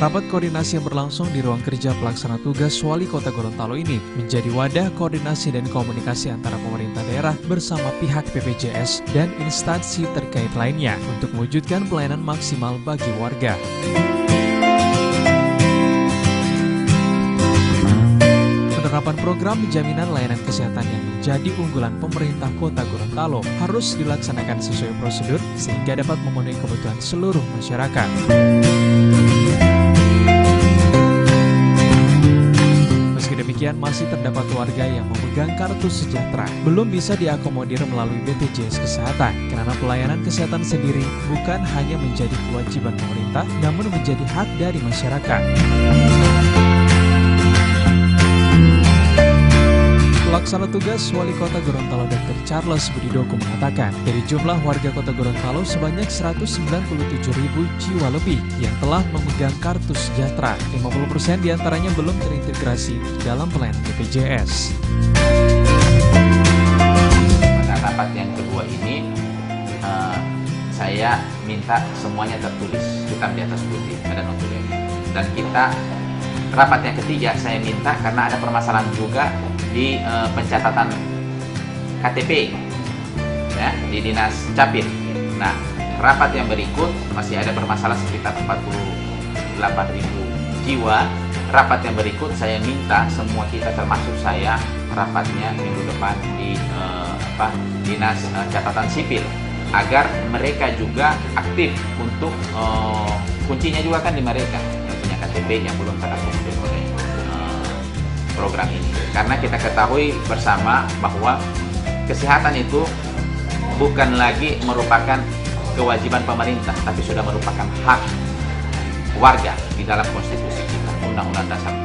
Rapat koordinasi yang berlangsung di ruang kerja pelaksana tugas Wali Kota Gorontalo ini menjadi wadah koordinasi dan komunikasi antara pemerintah daerah bersama pihak BPJS dan instansi terkait lainnya untuk mewujudkan pelayanan maksimal bagi warga. Penerapan program jaminan layanan kesehatan yang menjadi unggulan pemerintah Kota Gorontalo harus dilaksanakan sesuai prosedur sehingga dapat memenuhi kebutuhan seluruh masyarakat. Meski demikian, masih terdapat warga yang memegang kartu sejahtera belum bisa diakomodir melalui BPJS Kesehatan karena pelayanan kesehatan sendiri bukan hanya menjadi kewajiban pemerintah, namun menjadi hak dari masyarakat. Pelaksana tugas Wali Kota Gorontalo Dr. Charles Budidoko mengatakan, dari jumlah warga Kota Gorontalo sebanyak 197.000 jiwa lebih yang telah memegang kartu sejahtera. 50% diantaranya belum terintegrasi dalam pelayanan BPJS. Pada rapat yang kedua ini, saya minta semuanya tertulis, hitam di atas putih, ada notulennya. Dan kita, rapat yang ketiga saya minta karena ada permasalahan juga di pencatatan KTP ya, di Dinas Capil. Nah, rapat yang berikut masih ada bermasalah sekitar 48.000 jiwa. Rapat yang berikut saya minta semua kita termasuk saya rapatnya minggu depan di Dinas Catatan Sipil agar mereka juga aktif untuk kuncinya juga kan di mereka yang punya KTP yang belum terakomodir oleh program ini, karena kita ketahui bersama bahwa kesehatan itu bukan lagi merupakan kewajiban pemerintah, tapi sudah merupakan hak warga di dalam konstitusi kita, Undang-Undang Dasar